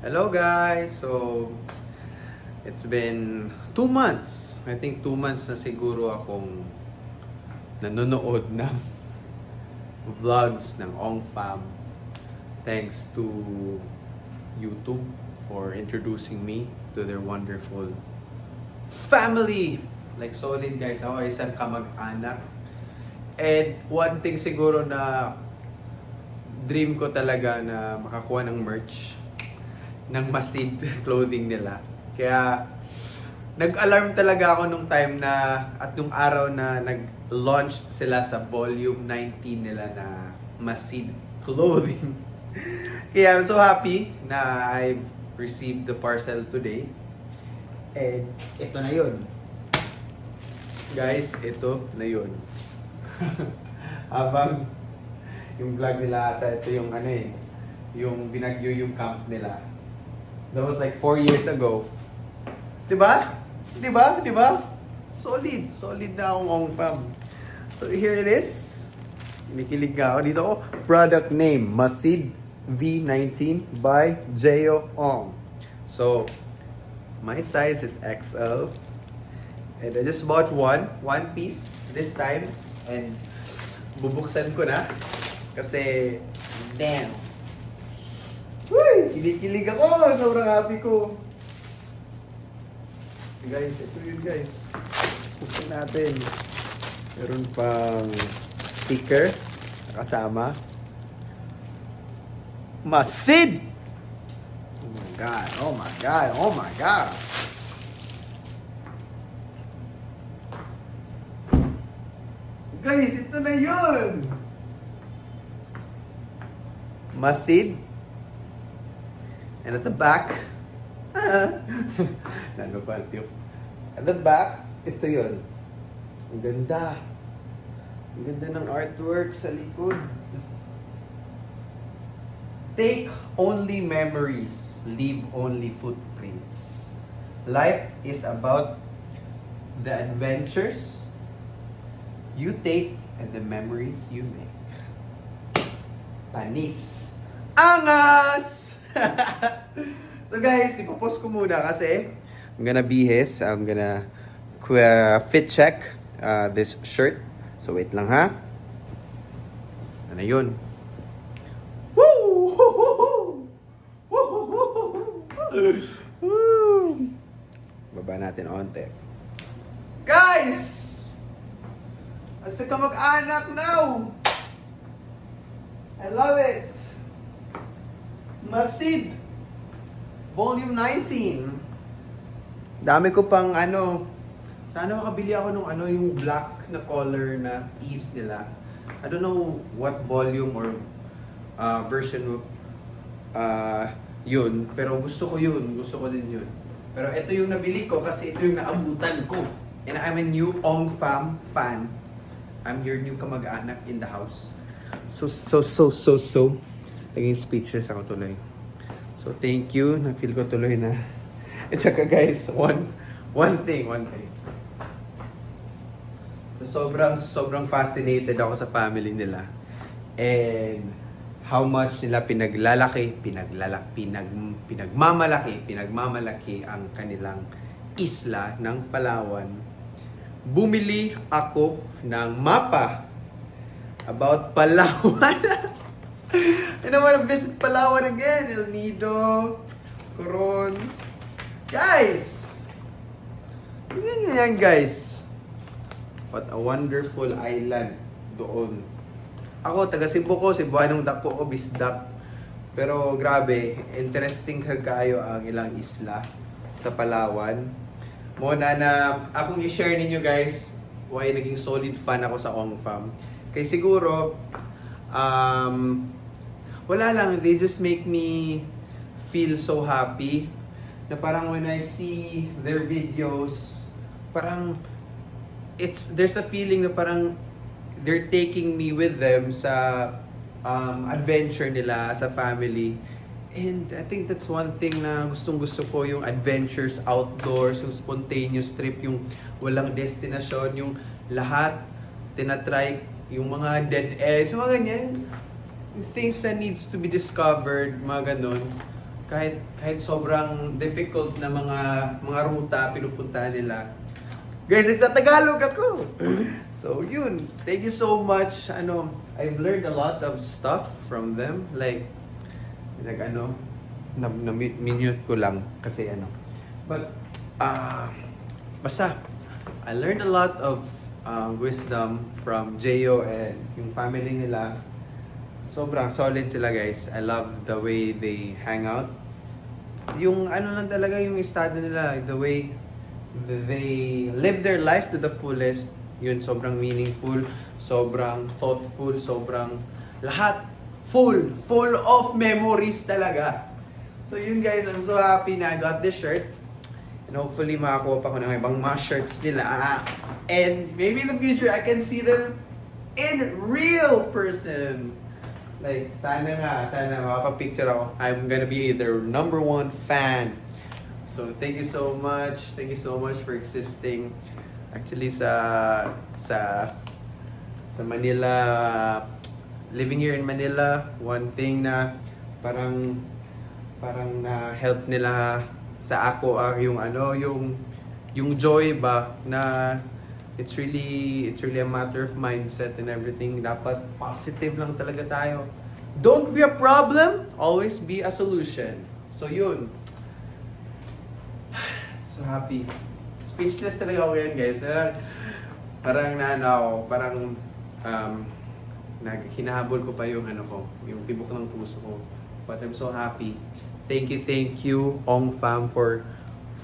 Hello guys! So, it's been 2 months. I think 2 months na siguro akong nanonood ng vlogs ng Ong Fam. Thanks to YouTube for introducing me to their wonderful family. Like solid guys, ako isang kamag-anak. And one thing siguro na dream ko talaga na makakuha ng merch ng Masid clothing nila. Kaya nag-alarm talaga ako nung time na at nung araw na nag-launch sila sa volume 19 nila na Masid clothing. Kaya I'm so happy na I've received the parcel today. And ito na yun. Guys, ito na yun. Habang yung vlog nila ata, ito yung ano eh, yung binagyo yung camp nila. That was like 4 years ago. Diba? Diba? Diba? Solid. Solid na akong Ong Fam. So here it is. Kinikilig ka ako. Dito ako. Product name, Masid V19 by Jeo Ong. So, my size is XL. And I just bought one piece this time. And bubuksan ko na. Kasi, damn. Uy! Kinikilig ako! Sobrang happy ko. Guys, ito yun guys. Buksan natin. Meron pang sticker na kasama. Masid! Oh my God! Oh my God! Oh my God! Guys, ito na yun! Masid. And at the back, lalo pa tiyok. At the back, ito yun. Ang ganda. Ang ganda ng artwork sa likod. Take only memories, leave only footprints. Life is about the adventures you take and the memories you make. Panis. Angas! So guys, ipopost ko muna kasi I'm gonna bihis. I'm gonna fit check this shirt. So wait lang ha. Ano yun? Woo! Baba natin onte. Guys! Asa ka mag-anak now? I love it! Masid Volume 19. Dami ko pang ano. Sana makabili ako nung ano yung black na color na piece nila. I don't know what volume or version yun. Pero gusto ko yun. Gusto ko din yun. Pero ito yung nabili ko kasi ito yung naabutan ko. And I'm a new Ong Fam fan. I'm your new kamag-anak in the house. So. Naging speechless ako tuloy. So, thank you. Na-feel ko tuloy na. At saka guys, one thing. Sobrang fascinated ako sa family nila. And how much nila pinagmamalaki ang kanilang isla ng Palawan. Bumili ako ng mapa about Palawan. I don't want to visit Palawan again. El Nido, Coron. Guys! Yan guys. What a wonderful island doon. Ako, taga Cebu ko. Cebuanong dako ko, bisdak. Pero grabe, interesting kagayo ang ilang isla sa Palawan. Muna na akong i-share ninyo guys why naging solid fan ako sa Ong Fam. Kaya siguro, wala lang, they just make me feel so happy na parang when I see their videos, parang there's a feeling na parang they're taking me with them sa adventure nila sa family. And I think that's one thing na gustong-gusto ko, yung adventures outdoors, yung spontaneous trip, yung walang destinasyon, yung lahat tinatry, yung mga dead ends, yung mga ganyan. Things that needs to be discovered, mga ganun. kahit sobrang difficult na mga ruta pinupuntahan nila. Guys, nagtatagalog ako. So, yun. Thank you so much. I've learned a lot of stuff from them. Like, na-minute ko lang kasi But, basta, I learned a lot of wisdom from Jeyo and yung family nila. Sobrang solid sila, guys. I love the way they hang out. Yung lang talaga yung estado nila, the way they live their life to the fullest. Yun, sobrang meaningful, sobrang thoughtful, sobrang lahat. Full of memories talaga. So yun, guys, I'm so happy na I got this shirt. And hopefully makakuha pa ko ng ibang mga shirts nila. And maybe in the future, I can see them in real person. Like, sana makapapicture ako. I'm gonna be their #1 fan. So, thank you so much. Thank you so much for existing. Actually, sa Manila, living here in Manila, one thing na parang na-help nila sa ako yung joy ba na it's really a matter of mindset and everything. Dapat positive lang talaga tayo. Don't be a problem, always be a solution. So yun. So happy. Speechless talaga ako yan, guys. Parang hinahabol ko pa yung yung tibok ng puso ko. But I'm so happy. Thank you, Ong Fam, for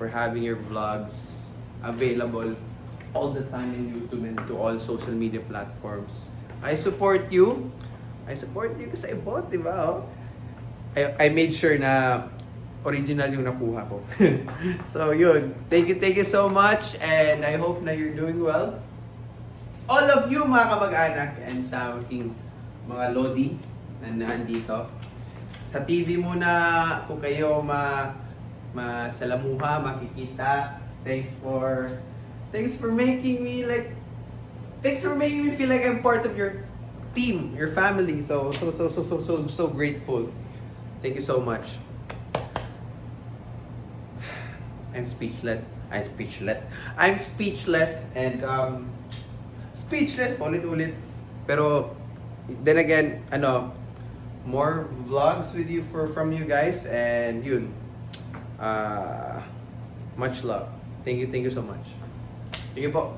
having your vlogs available all the time in YouTube and to all social media platforms. I support you. Kasi I bought, di ba? I made sure na original yung nakuha ko. So, yun. Thank you so much. And I hope na you're doing well. All of you, mga kamag-anak, and sa aking mga lodi na nandito. Sa TV muna, kung kayo masalamuha, makikita. Thanks for making me feel like I'm part of your team, your family. So grateful. Thank you so much. I'm speechless and speechless paulit-ulit. Pero then again, more vlogs with you from you guys, and yun. Much love. Thank you so much. Sige po.